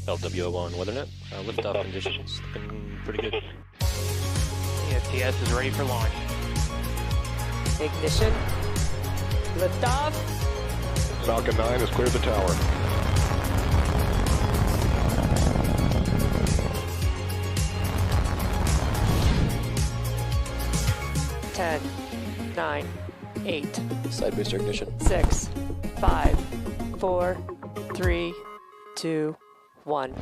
LWO1 WeatherNet. Liftoff conditions looking pretty good. STS is ready for launch. Ignition. Liftoff. Falcon 9 has cleared the tower. Ten, 9, 8, Side booster ignition. 6, 5, 4, 3, 2, 1.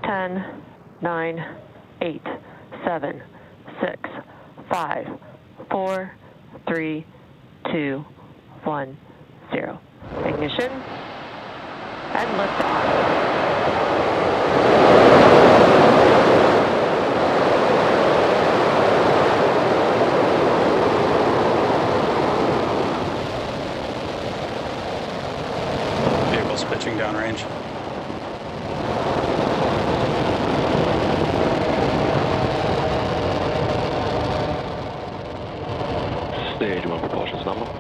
Ten, 9, 8, 7, 6, 5, 4, 3, 2, 1, 0. Ignition and liftoff. Vehicle's pitching downrange. Stage 1 propulsion's nominal.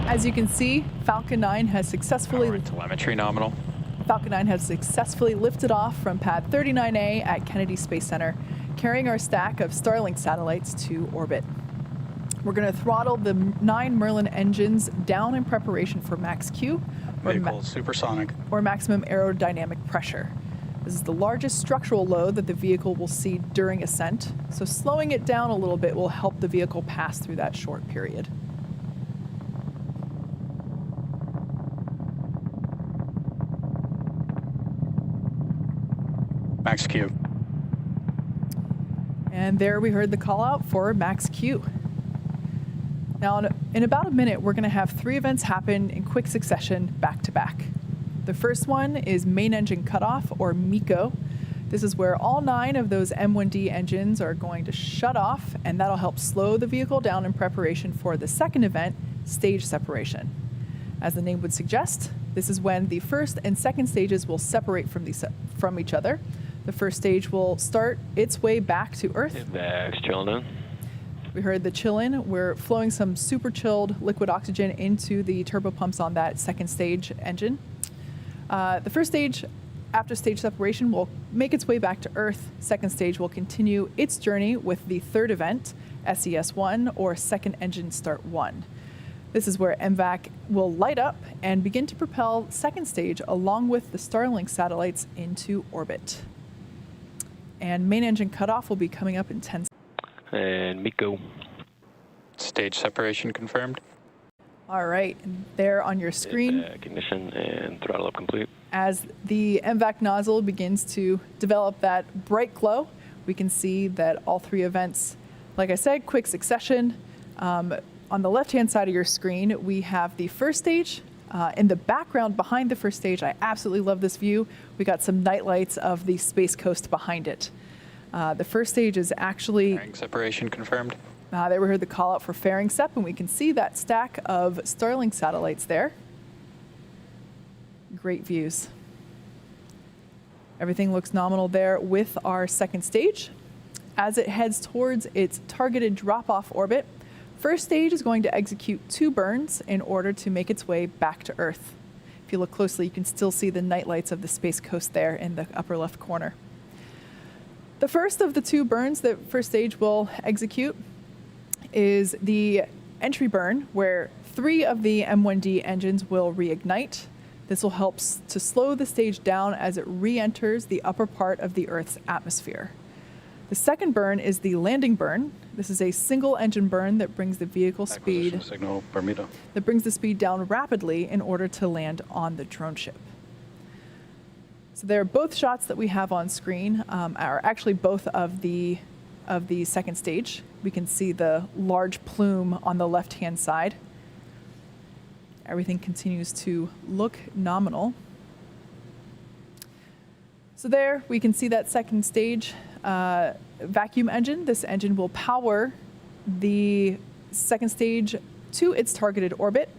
As you can see, Falcon 9 has successfully Telemetry nominal. Falcon 9 has successfully lifted off from pad 39A at Kennedy Space Center, carrying our stack of Starlink satellites to orbit. We're going to throttle the 9 Merlin engines down in preparation for max Q, Vehicle supersonic. or maximum aerodynamic pressure. This is the largest structural load that the vehicle will see during ascent, so slowing it down a little bit will help the vehicle pass through that short period. Max Q. And there we heard the call out for max Q. Now, in about a minute, we're going to have 3 events happen in quick succession, back to back. The first one is main engine cutoff, or MECO. This is where all 9 of those M1D engines are going to shut off, and that'll help slow the vehicle down in preparation for the second event, stage separation. As the name would suggest, this is when the first and second stages will separate from each other. The first stage will start its way back to Earth. Vax chilling in. We heard the chill-in. We're flowing some super chilled liquid oxygen into the turbo pumps on that second stage engine. The first stage, after stage separation, will make its way back to Earth. Second stage will continue its journey with the third event, SES-1, or Second Engine Start 1. This is where MVAC will light up and begin to propel second stage along with the Starlink satellites into orbit. And main engine cutoff will be coming up in 10 seconds. And MECO. Stage separation confirmed. All right, and there on your screen, Ignition and throttle up complete. as the MVAC nozzle begins to develop that bright glow, we can see that all 3 events, like I said, quick succession. On the left-hand side of your screen, we have the first stage. In the background behind the first stage, I absolutely love this view. We got some night lights of the Space Coast behind it. The first stage is actually... Fairing separation confirmed. There we heard the call out for fairing sep, and we can see that stack of Starlink satellites there. Great views. Everything looks nominal there with our second stage. As it heads towards its targeted drop-off orbit, first stage is going to execute 2 burns in order to make its way back to Earth. If you look closely, you can still see the night lights of the Space Coast there in the upper left corner. The first of the 2 burns that first stage will execute is the entry burn, where 3 of the M1D engines will reignite. This will help to slow the stage down as it re-enters the upper part of the Earth's atmosphere. The second burn is the landing burn. This is a single engine burn that brings the vehicle speed Signal Bermuda. that brings the speed down rapidly in order to land on the drone ship. So there are both shots that we have on screen are actually both of the second stage. We can see the large plume on the left-hand side. Everything continues to look nominal. So there we can see that second stage vacuum engine. This engine will power the second stage to its targeted orbit.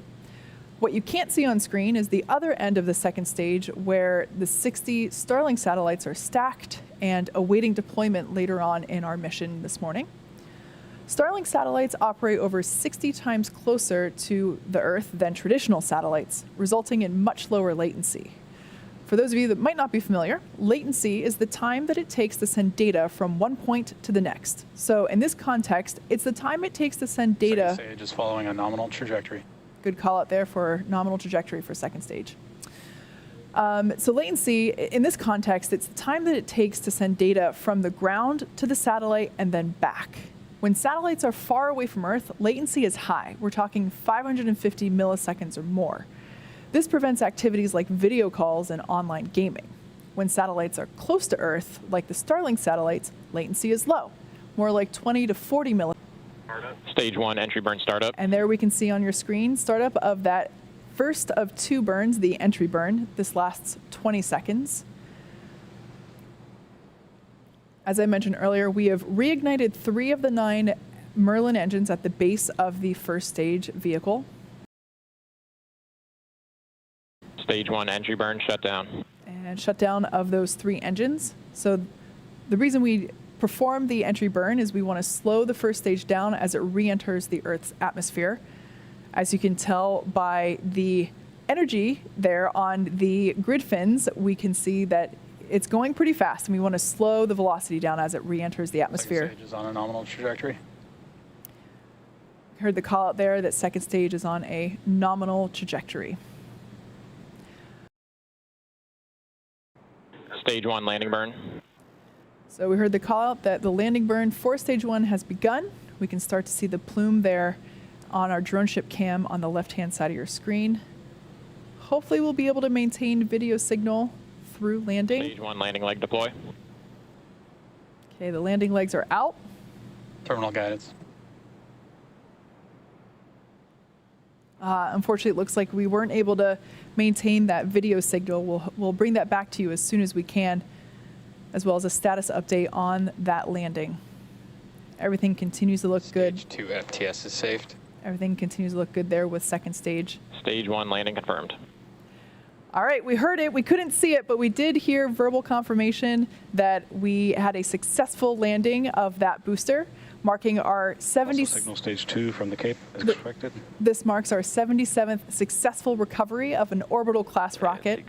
What you can't see on screen is the other end of the second stage, where the 60 Starlink satellites are stacked and awaiting deployment later on in our mission this morning. Starlink satellites operate over 60 times closer to the Earth than traditional satellites, resulting in much lower latency. For those of you that might not be familiar, latency is the time that it takes to send data from one point to the next. So in this context, it's the time it takes to send data. Second stage is following a nominal trajectory. Good call out there for nominal trajectory for second stage. So latency, in this context, it's the time that it takes to send data from the ground to the satellite and then back. When satellites are far away from Earth, latency is high. We're talking 550 milliseconds or more. This prevents activities like video calls and online gaming. When satellites are close to Earth, like the Starlink satellites, latency is low, more like 20 to 40 milliseconds. Stage 1 entry burn startup. And there we can see on your screen startup of that first of 2 burns, the entry burn. This lasts 20 seconds. As I mentioned earlier, we have reignited 3 of the 9 Merlin engines at the base of the first stage vehicle. Stage 1 entry burn shut down. And shutdown of those 3 engines. So the reason we perform the entry burn is we want to slow the first stage down as it re-enters the Earth's atmosphere. As you can tell by the energy there on the grid fins, we can see that it's going pretty fast, and we want to slow the velocity down as it re-enters the atmosphere. Second stage is on a nominal trajectory. Heard the call out there that second stage is on a nominal trajectory. Stage 1 landing burn. So we heard the call out that the landing burn for stage 1 has begun. We can start to see the plume there on our drone ship cam on the left-hand side of your screen. Hopefully we'll be able to maintain video signal through landing. Stage 1 landing leg deploy. Okay, the landing legs are out. Terminal guidance. Unfortunately, it looks like we weren't able to maintain that video signal. We'll bring that back to you as soon as we can, as well as a status update on that landing. Everything continues to look good. Stage 2 FTS is saved. Everything continues to look good there with second stage. Stage 1 landing confirmed. All right, we heard it. We couldn't see it, but we did hear verbal confirmation that we had a successful landing of that booster, marking our 70. Also signal stage 2 from the Cape as expected. This marks our 77th successful recovery of an orbital class rocket,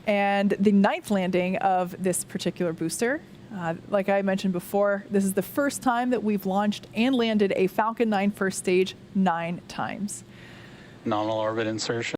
and the 9th landing of this particular booster. Like I mentioned before, this is the first time that we've launched and landed a Falcon 9 first stage 9 times. Nominal orbit insertion.